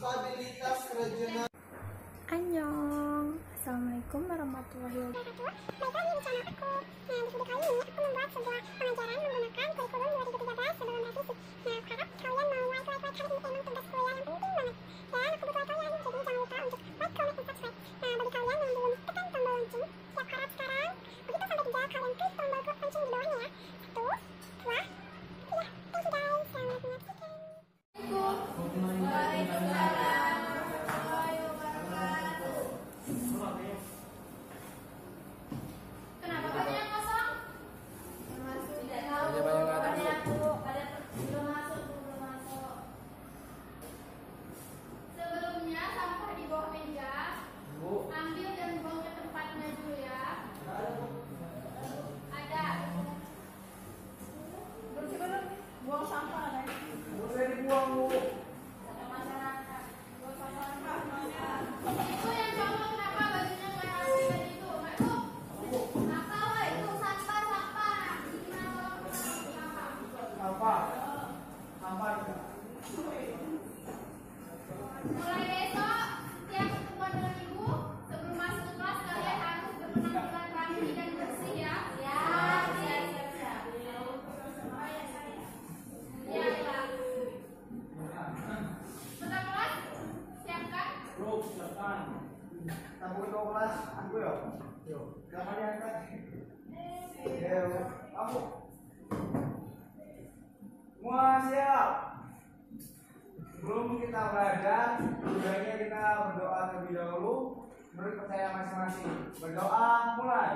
stabilitas regional. Annyeong, assalamualaikum warahmatullahi wabarakatuh. Baiklah, ini channel aku. Nah, di video kali ini aku membuat sebuah pengajaran menggunakan kurikulum 2013 sebelum revisi. Nah, aku harap kalian mau like hari ini, emang tugas kuliah yang penting banget. Dan aku butuh kalian, jadi jangan lupa untuk like, comment, dan subscribe. Nah, bagi kalian yang belum tekan tombol lonceng, siap harap sekarang. Begitu sampai 3, kalian klik tombol lonceng di bawahnya ya. 1, 2, 3. Thank you guys, selamat menyaksikan. Mulai besok, setiap pertemuan dengan ibu, sebelum masuk kelas kalian harus berpenampilan rapi dan bersih ya. Siap. Ya, Kak. Bentar kelas, siapkan. Siapkan. Tamu ke kelas, aku ya. Yuk, kapan diangkat? Aku. Semua siap. Sebelum kita belajar, sebaiknya kita berdoa terlebih dahulu menurut percaya masing-masing. Berdoa mulai.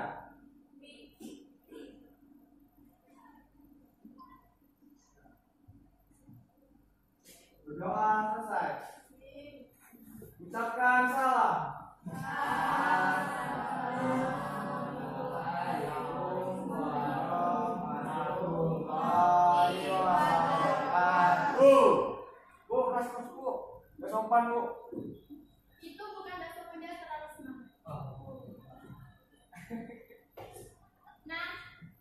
Berdoa selesai. Ucapkan salam. Assalamualaikum warahmatullahi wabarakatuh. Bu, kasih Bu. Gak sopan, Bu. Itu bukan dasar penjara terlalu senang. Nah,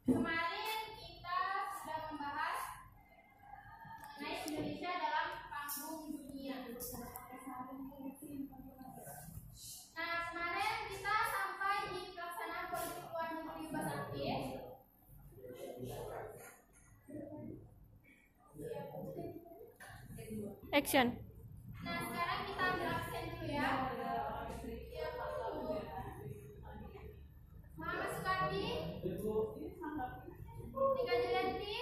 kemarin kita sudah membahas mengenai Indonesia dalam panggung dunia. Nah, kemarin kita sampai di pelaksanaan politik luar negeri bebas aktif. Action. Nah, sekarang kita ambil absen dulu ya. Muhammad Sukardi, Tika Julianti,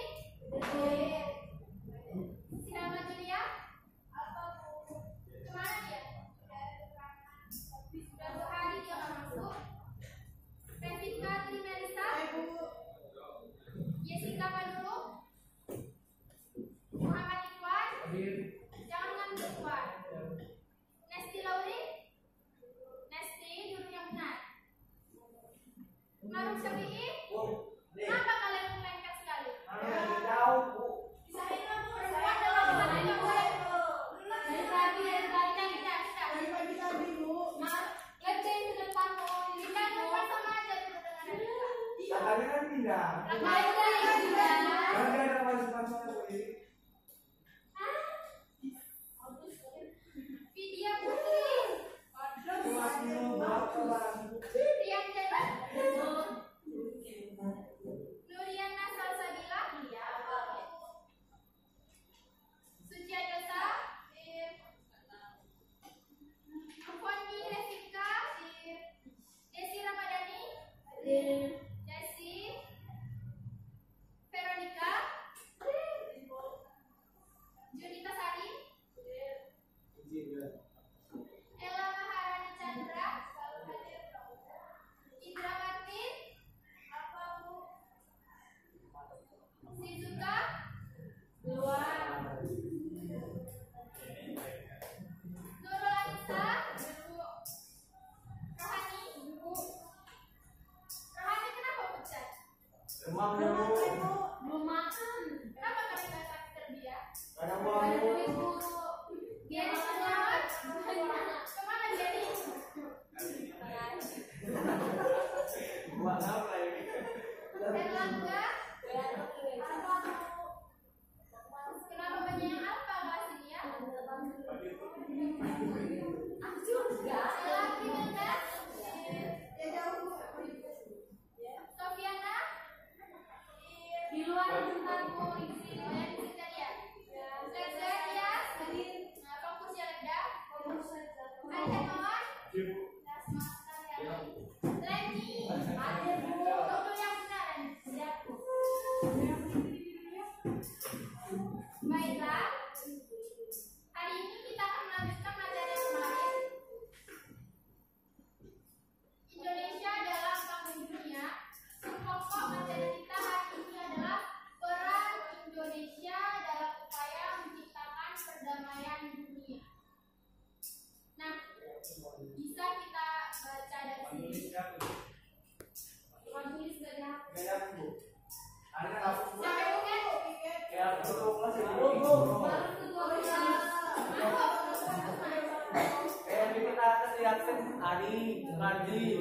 Sinama Julia, kemana dia? Sudah 2 hari dia nggak masuk. Pevita Trimelisa, Jessica Panulu, Muhammad Ikhwan, jangan ngambil Ikhwan. Nesti Lauri, Nesti duduk yang benar. Maruf Syafi'i, kenapa kalian melengket sekali? Jauh, Bu. Perempuan dalam sana ini boleh. Dari tadi tidak. Lebih ke depan mohon. Kita depan sama aja duduk dengan Anita. Katanya kan pindah. Ngapain dari juga? Nanti ada masing-masing sendiri. Vidya Putri, Rian Jalan, Nuriana Salsabila, Sucia Dosa, Foni Revika, Desi Ramadhani, Desi, Veronica, Junita Sari, Ella Maharani Chandra, Indra Martin, Shizuka, Nurul Anissa, Rohani, kenapa pucat? Demam ya, Bu. Belum makan. Kenapa kalian nggak sakit terbiak? Ada buang, Bu. Gary Setiawan, kemana Gary? Buat apa ini? Erlangga, kenapa banyak yang apa bahas ini ya?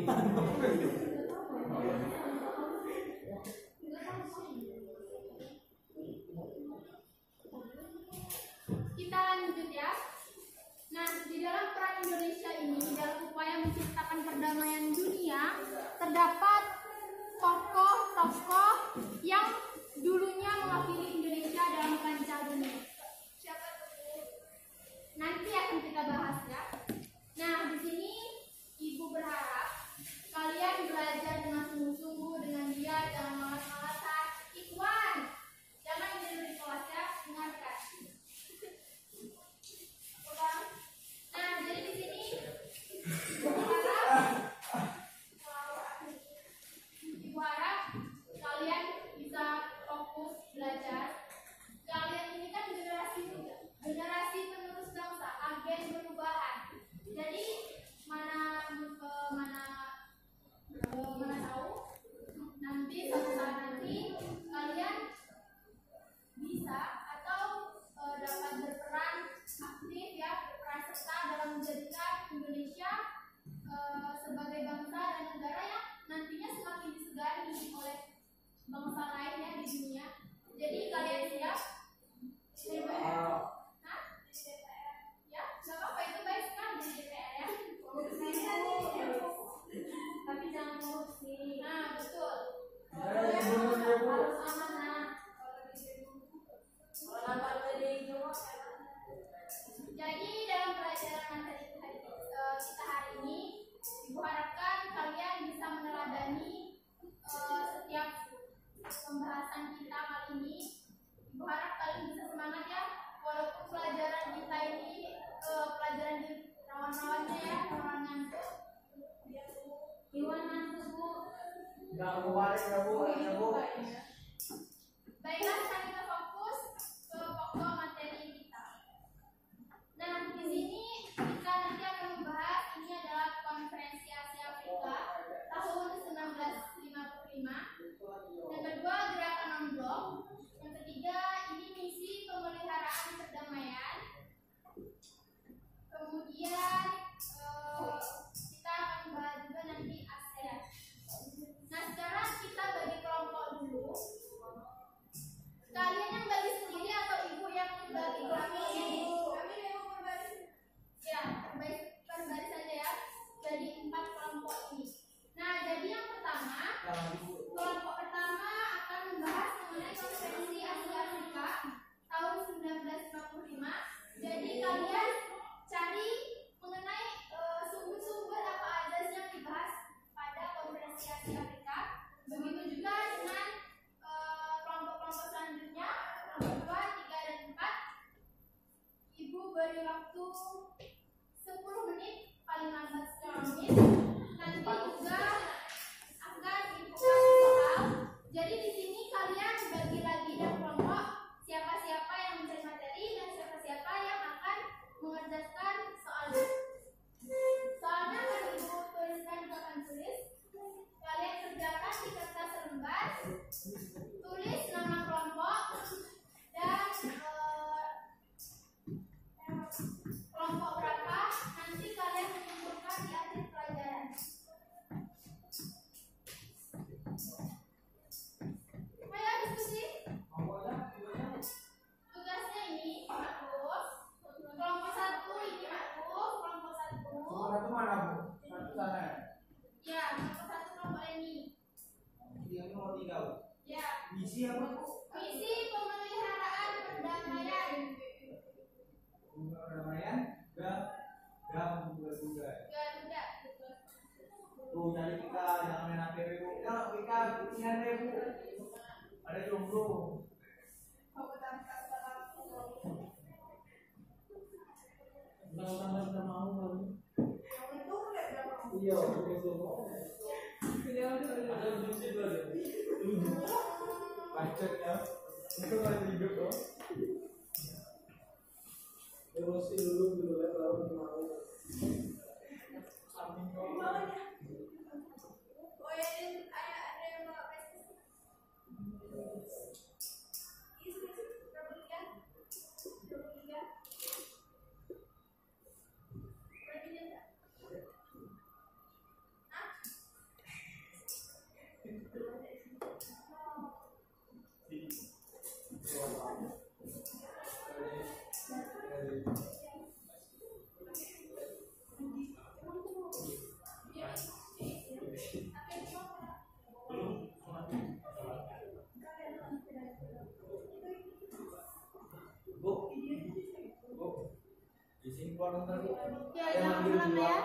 Kita lanjut ya. Nah, di dalam peran Indonesia ini, dalam upaya menciptakan perdamaian dunia, terdapat tokoh-tokoh yang dulunya mewakili Indonesia dalam kancah dunia. Siapa tuh? Nanti akan kita bahas ya. Nah, di sini Ibu berharap kalian belajar dengan sungguh-sungguh, dengan giat, jangan malas-malasan. Ikhwan, jangan tidur di kelas ya, dengarkan. Nah, jadi di sini Ibu harap kalian bisa fokus belajar. Kalian ini kan generasi penerus bangsa, agen perubahan. Jadi mana tahu nanti suatu saat nanti kalian bisa atau dapat berperan aktif ya, berperan serta dalam menjadikan Indonesia sebagai bangsa dan negara yang nantinya semakin disegani oleh bangsa lainnya di dunia. Jadi kalian siap? Hah? Ya, nggak apa-apa, itu baik sekali jadi DPR ya. Tapi jangan korupsi. Nah, betul. Harus amanah. Jadi dalam pelajaran materi kita hari ini, Ibu harapkan kalian bisa meneladani setiap pembahasan kita kali ini. Ibu harap kalian bisa semangat ya, walaupun pelajaran kita ini pelajaran di rawan-rawannya ya, rawan ngantuk. Iwan ngantuk Bu. Enggak Bu. Baiklah, sekarang kita fokus ke pokok materi kita. Nah, di sini kita nanti akan membahas, ini adalah Konferensi Asia Afrika tahun 1955. Yang kedua, gerakan non-blok. Yang ketiga, ini misi pemeliharaan perdamaian. Kemudian kita akan membahas juga nanti ASEAN. Nah, sekarang kita bagi kelompok dulu. Kalian yang bagi sendiri atau Ibu yang bagi kelompok ini? Kami memang berbaris. Ya, berbaris saja ya. Jadi 4 kelompok ini. Nah, jadi yang pertama, kelompok pertama akan membahas mengenai Konferensi Asia Afrika tahun 1955. Jadi kalian cari mengenai sumber-sumber apa aja sih yang dibahas pada Konferensi Asia Afrika. Begitu juga dengan kelompok-kelompok selanjutnya, kelompok 2, 3, dan 4. Ibu beri waktu 10 menit, paling lambat 10 menit. Nanti juga akan Ibu kasih soal. Jadi di sini kalian bagi lagi dan kelompok siapa-siapa yang mencari materi dan siapa-siapa yang akan mengerjakan soalnya. Soalnya akan Ibu tuliskan di papan tulis. Kalian kerjakan di kertas lembar. Tulis nama kelompok dan kelompok berapa. Nanti kalian mengumpulkan di akhir pelajaran. Ayo diskusi. Tugasnya ini Ma'ruf. Kelompok 1 ini Ma'ruf. Kelompok 1. Satu mana Bu? Satu sana ya? Ya, kelompok 1 kelompok ini. Yang nomor 3 Bu. Ya. Misi apa Bu? Misi pemeliharaan perdamaian. Perdamaian Garuda. Garuda. Tuh nyari kita, jangan main HP Bu. Ya kita buktinya deh Bu. Ada jomblo. Kita mau kan? Iya, ada kunci dulu deh. Macet ya. Itu lagi hidup loh. Emosi dulu ya, baru mau. Samping kau. Oh ya, ada yang mau pes. Ya, jangan lama ya.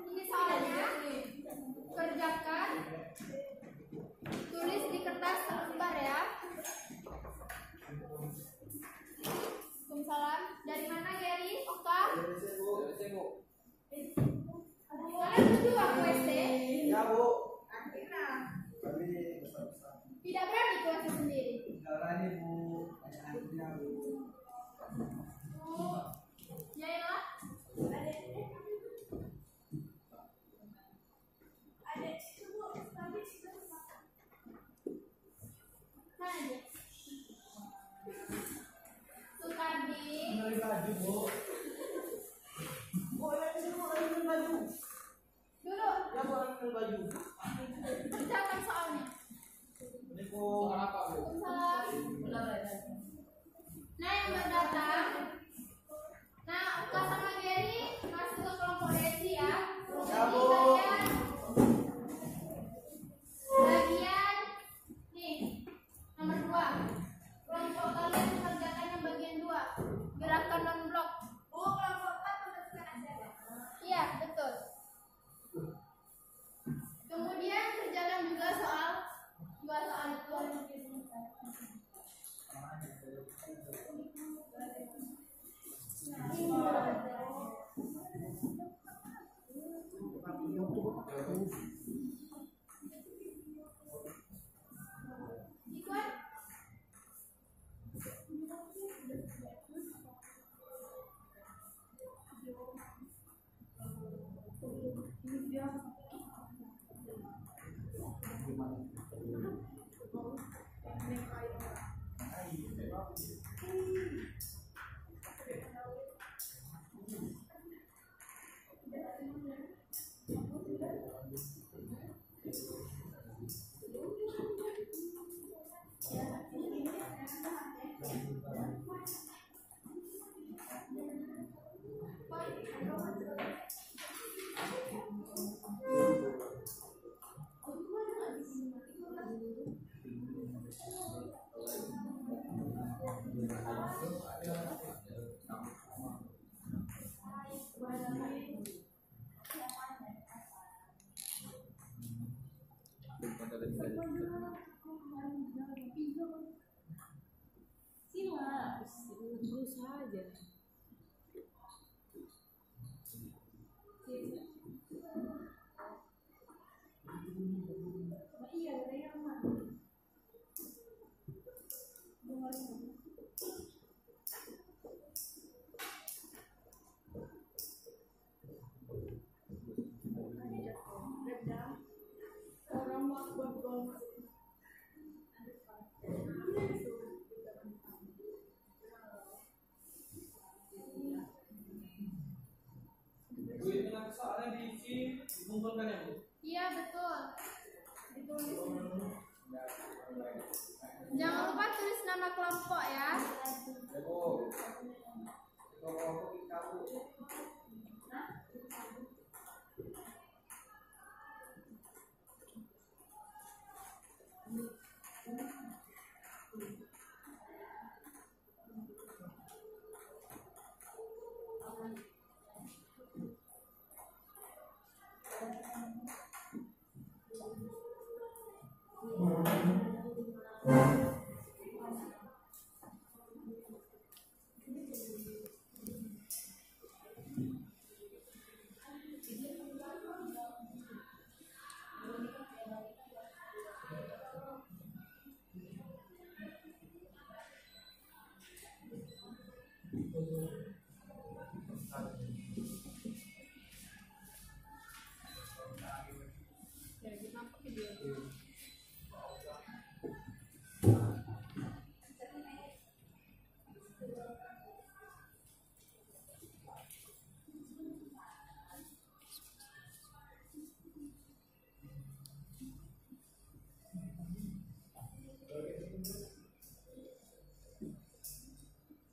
Ini soalnya kerjakan, tulis di kertas selembar ya. Waalaikumsalam. Dari mana Gary? Oka? Kalian berdua ke WC? Ya Bu. Tidak berani ke WC sendiri. Tidak berani Bu. Anaknya Bu. Yayalah. Sukardi. Beli baju Bu. Duduk. Ya Bu, ambil baju. Bacakan soalnya. Ini Bu. Apa Bu? Waalaikumsalam. Nah, yang berdatang. Nah, Oka sama Gary masuk ke kelompok Desi ya. Ya Bu. Bagian nih nomor 2. Kelompok kalian mengerjakan yang bagian 2. Gerakan non blok. Oh, kelompok 4 mengerjakan aja. Iya, betul. Kemudian kerjakan juga soal 2 soal itu. Ikut. Berusaha aja. Iya, nanti soalnya diisi dikumpulkan ya Bu? Iya betul. Ditulis. Jangan lupa tulis nama kelompok ya. Ya Bu. Kelompok kita Bu.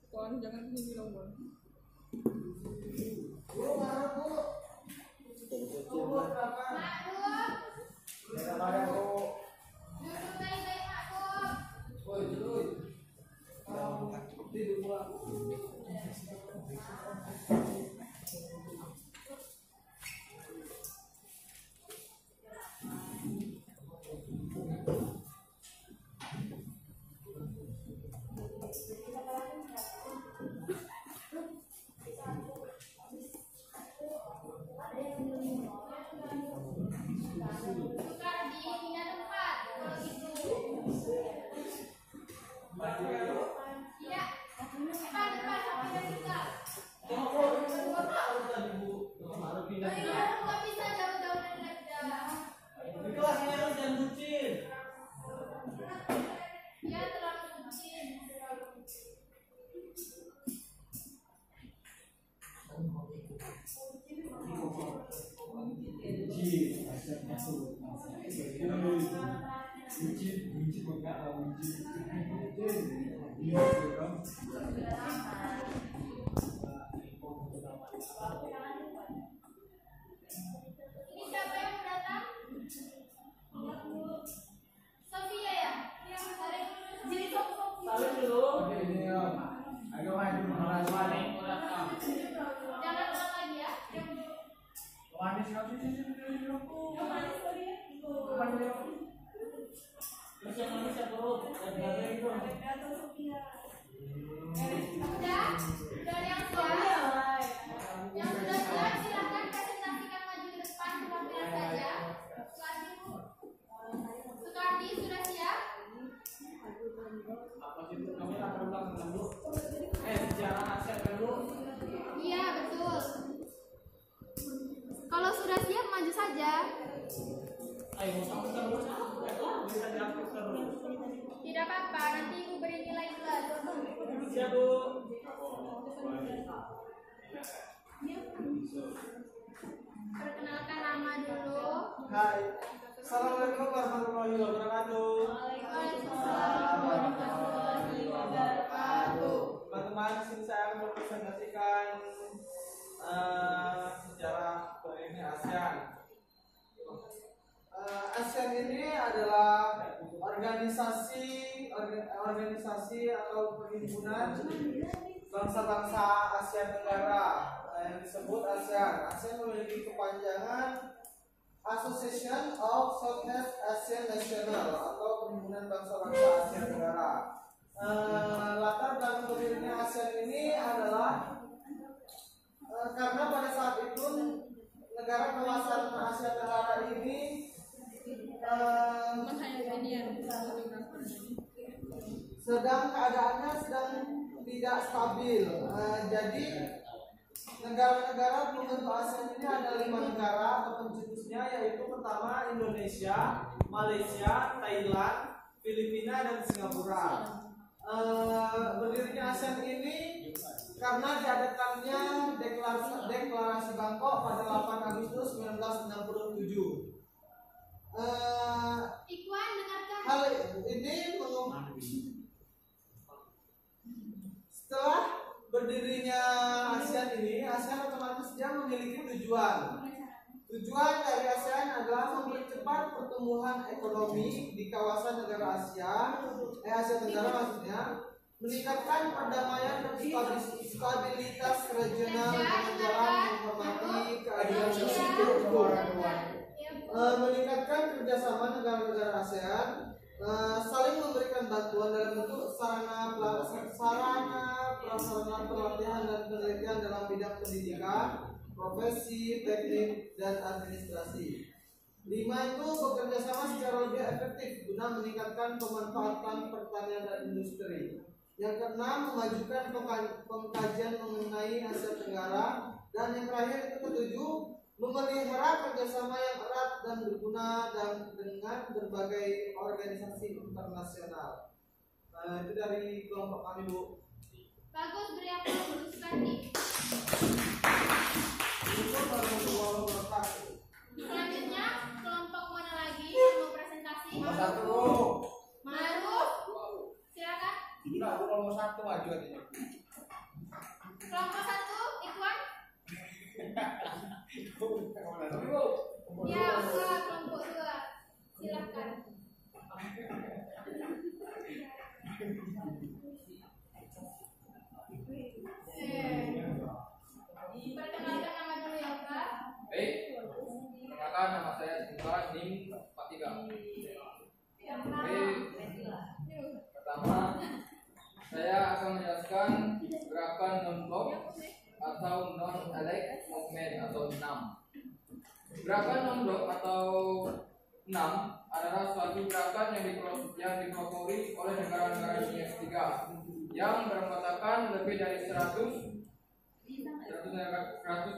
Kon jangan gini dong, Bon. Bu, mana Bu? Bu, berapa? Makbub, Berapa ada Bu? duduk baik-baik Makbub. Woi, dulu. Tidur pulang. Tukar di pindah tempat. Kalau gitu. Iya. Depan sampai juga. Nggak bisa jauh-jauh dari aja. Di kelasnya harus jangan bucin. Ya terlalu bucin. Ini siapa yang datang? Sofia ya? Jadi Sofia. Oke, ini ya. Ayo main dulu. Jangan ulang lagi ya. Manis kamu sini. Terus yang manis ya perut. Udah? Udah ada yang siap? Yang sudah siap silahkan presentasikan maju ke depan penampilan saja. Sukardi sudah siap? Apa sih itu kamu latar belakang dulu? Sejarah Asia dulu. Iya betul. Kalau sudah siap maju saja. Ayo sampai terus. Bisa diaktif terus. Tidak apa-apa, nanti ibu beri nilai plus. Siap Bu. Perkenalkan nama dulu. Hai. Assalamualaikum warahmatullahi wabarakatuh. Waalaikumsalam warahmatullahi wabarakatuh. Teman-teman, sini saya akan mempresentasikan sejarah ini ASEAN. ASEAN ini adalah organisasi atau perhimpunan bangsa-bangsa Asia Tenggara yang disebut ASEAN. ASEAN memiliki kepanjangan Association of Southeast Asian National atau perhimpunan bangsa-bangsa Asia Tenggara. Latar belakang berdirinya ASEAN ini adalah karena pada saat itu negara kawasan Asia Tenggara ini keadaannya sedang tidak stabil. Jadi negara-negara pembentuk ASEAN ini ada 5 negara atau pencetusnya, yaitu pertama Indonesia, Malaysia, Thailand, Filipina, dan Singapura. Berdirinya ASEAN ini karena diadakannya deklarasi Bangkok pada 8 Ikhwan dengarkan. hal ini setelah berdirinya ASEAN ini, ASEAN otomatis dia memiliki tujuan. Tujuan dari ASEAN adalah mempercepat pertumbuhan ekonomi di kawasan negara Asia Tenggara maksudnya, meningkatkan perdamaian dan stabilitas regional dengan cara menghormati keadilan sosial, meningkatkan kerjasama negara-negara ASEAN, saling memberikan bantuan dalam bentuk sarana prasarana pelatihan dan penelitian dalam bidang pendidikan, profesi, teknik, dan administrasi. 5 itu bekerja sama secara lebih efektif guna meningkatkan pemanfaatan pertanian dan industri. Yang keenam, memajukan pengkajian mengenai Asia Tenggara. Dan yang terakhir itu ketujuh, memelihara kerjasama yang erat dan berguna dan dengan berbagai organisasi internasional. Itu dari kelompok kami, Bu. Bagus, beri aplaus untuk Sukandi. Selanjutnya kelompok mana lagi yang mau presentasi? Maruf, silakan. Kelompok 1 maju artinya. Kelompok 1, Ikhwan. Ya, enggak, kelompok 2. Silakan. Perkenalkan nama dulu ya, Pak. Baik, perkenalkan nama saya Sinta Ning 43. Pertama, saya akan menjelaskan gerakan non-block atau non-elect movement atau NAM. Gerakan non-block atau NAM adalah suatu gerakan yang dipelopori oleh negara-negara dunia ketiga yang beranggotakan lebih dari 100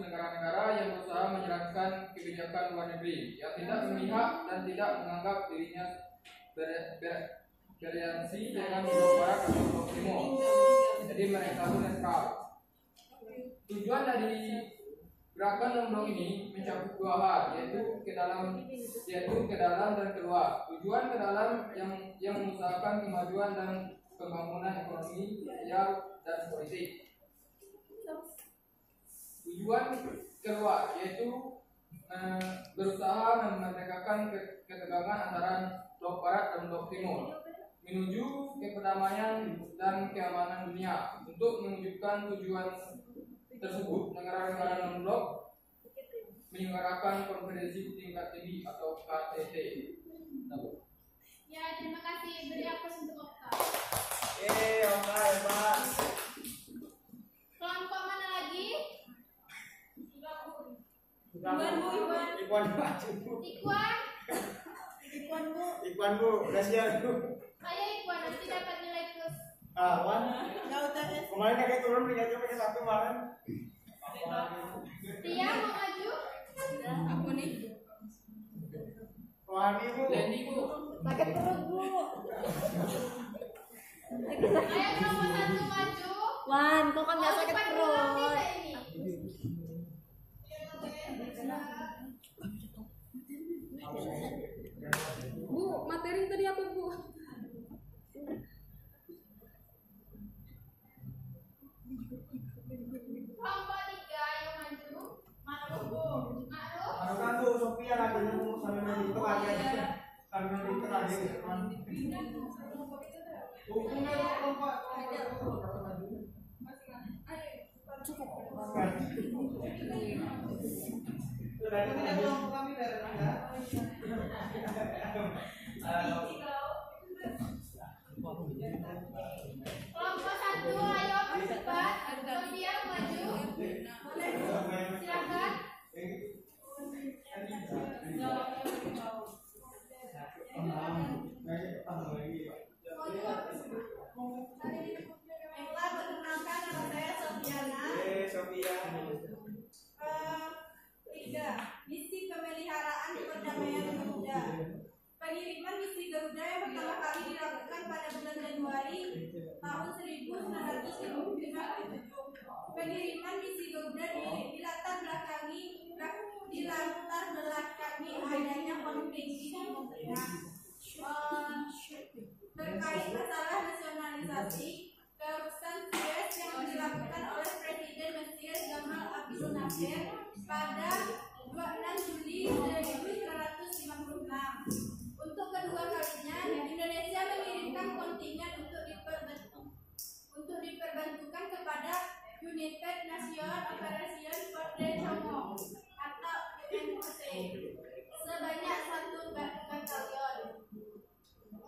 negara-negara yang berusaha menjalankan kebijakan luar negeri yang tidak memihak dan tidak menganggap dirinya beraliansi dengan blok barat atau blok timur. Jadi mereka itu netral. Tujuan dari gerakan non-blok ini mencakup 2 hal, yaitu ke dalam dan keluar. Tujuan ke dalam yang mengusahakan kemajuan dan pembangunan ekonomi, sosial, dan politik. Tujuan keluar yaitu berusaha memerdekakan ketegangan antara blok barat dan blok timur menuju ke perdamaian dan keamanan dunia. Untuk mewujudkan tujuan tersebut, negara-negara non-blok menyelenggarakan konferensi tingkat tinggi atau KTT. Ya, terima kasih. Beri aplaus untuk Okta. Oke, Pak. Kelompok mana lagi? Ikhwan, Bu. Udah siap, Bu. Ayo Ikhwan, nanti dapat nilai plus. Kemarin kakek turun pakai 1 kemarin. Tia mau maju? Aku nih. Wani, Bu. Lenny, Bu. Sakit perut, Bu. Ayo kelompok 1 maju. Wan, kok kan nggak Oh, sakit depan perut? doang tidak ini. Bu, materi tadi apa, Bu? Kelompok 3 yang maju. Ma'ruf. Kan Bu, Sophia katanya mau sambil nanti itu aja. Sambil nanti itu aja. Hukumnya kelompok Berarti tidak kelompok kami dari mana? Kelompok 1 ayo cepat. Sofia maju. Silakan. Baiklah, perkenalkan nama saya Sofiana. Sophia. 3. Misi pemeliharaan perdamaian Garuda. Pengiriman misi Garuda yang pertama kali dilakukan pada bulan Januari tahun 1957. Pengiriman misi Garuda dilatar belakangi adanya konflik di terkait masalah nasionalisasi keputusan Suez yang dilakukan oleh Presiden Mesir Gamal Abdel Nasser pada 26 Juli 1956. Untuk kedua kalinya, Indonesia mengirimkan kontingen untuk diperbantukan kepada United Nations Operation for the Congo atau UNOC sebanyak 1 batalion.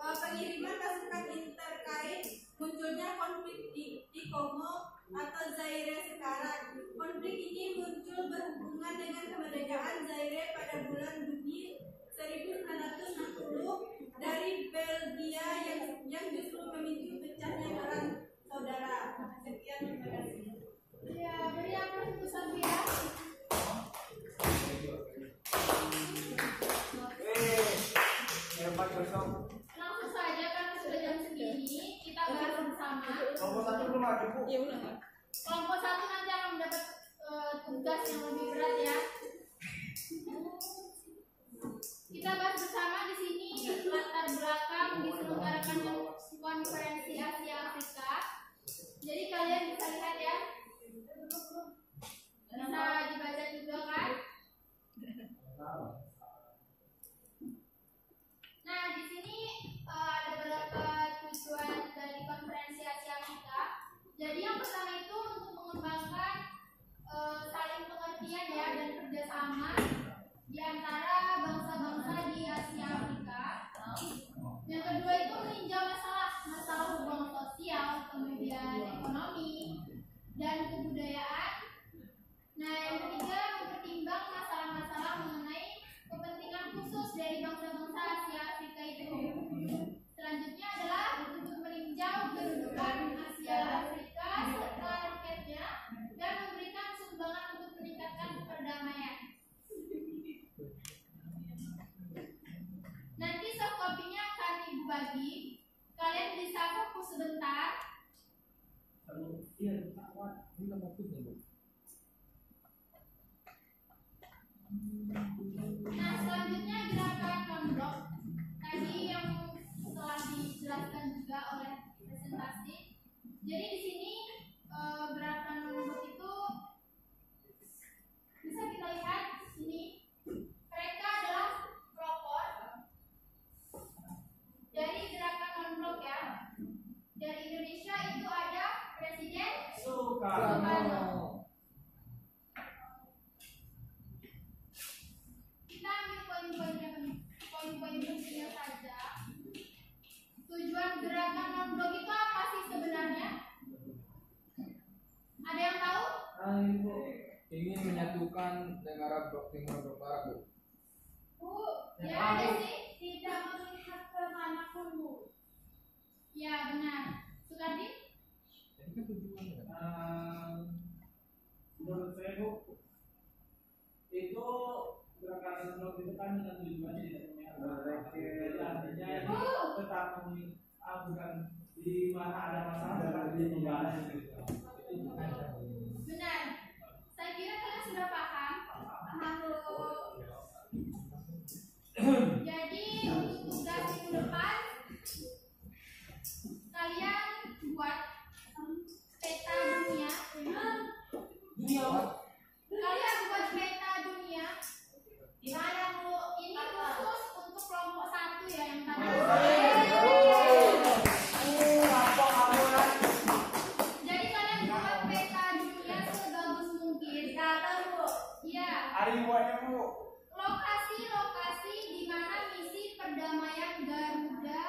Pengiriman pasukan ini terkait munculnya konflik di Kongo atau Zaire sekarang. Konflik ini muncul berhubungan dengan kemerdekaan Zaire pada bulan Juni 1960 dari Belgia yang justru memicu pecahnya perang saudara. Sekian, terima kasih. Ya, beri keputusan ya. Langsung saja karena sudah jam segini kita bahas bersama. Kelompok 1 belum ada, Bu. Iya udah. Kelompok 1 nanti akan mendapat tugas yang lebih berat ya. Kita bahas bersama di sini latar belakang diselenggarakan konferensi Asia Afrika. Jadi kalian bisa lihat ya. Bisa dibaca juga kan? Nah, di sini ada beberapa tujuan dari konferensi Asia Afrika. Jadi yang pertama itu untuk mengembangkan saling pengertian ya dan kerjasama di antara bangsa-bangsa di Asia Afrika. Yang kedua itu meninjau masalah hubungan sosial, kemudian ekonomi dan kebudayaan. Nah, yang ketiga mempertimbang masalah-masalah mengenai kepentingan khusus dari bangsa-bangsa Asia Afrika itu. Selanjutnya adalah untuk meninjau kedudukan Asia Afrika serta rakyatnya dan memberikan sumbangan untuk meningkatkan perdamaian. Nanti soft copy-nya akan Ibu bagi. Kalian bisa fokus sebentar. Nah, selanjutnya gerakan non-blok. Tadi yang telah dijelaskan juga oleh presentasi. Jadi di sini gerakan non-blok itu bisa kita lihat di sini. Mereka adalah pelopor dari gerakan non-blok ya. Dari Indonesia itu ada Presiden Soekarno. Kita ambil poin-poin pentingnya saja. Tujuan gerakan non-blok itu apa sih sebenarnya? Ada yang tahu? Ingin menyatukan negara blok timur blok barat, Bu. Bu, ya ada sih. Tidak melihat kemanapun, Bu. Ya benar. Sukadi? Menurut saya, Bu, itu gerakan non-blok itu kan dengan tujuan tidak punya artinya tetap bukan di mana ada masalah tetap membahas gitu. Benar. Saya kira kalian sudah paham. Halo. Jadi untuk tugas minggu depan kalian buat peta dunia. Kalian buat peta dunia. Di mana, Bu? Ini khusus untuk kelompok 1 ya yang tadi. Jadi kalian buat peta dunia sebagus mungkin. Bu. Iya. Lokasi-lokasi di mana misi perdamaian Garuda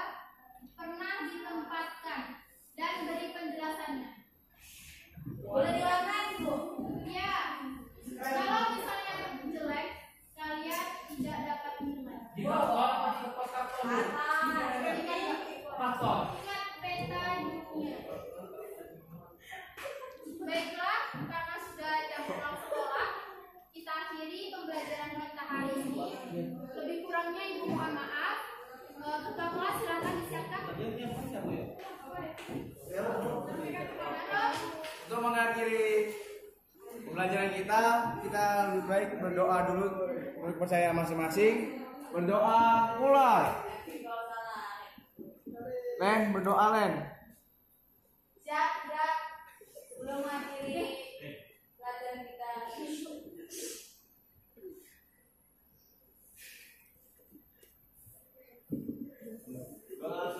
pernah ditempatkan dan beri penjelasannya. Boleh diulang, Bu? Iya. Kalau misalnya jelek, kalian tidak dapat nilai. Ingat peta dunia. Baiklah, karena sudah jam pulang sekolah, kita akhiri pembelajaran kita hari ini. Lebih kurangnya Ibu mohon maaf. Ketua kelas silakan disiapkan. Untuk mengakhiri pembelajaran kita lebih baik berdoa dulu menurut percaya masing-masing. Berdoa mulai. Len, berdoa Len. Siap, gerak. Sebelum mengakhiri pelajaran kita.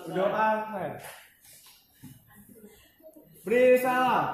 Berdoa Len. Beri salam.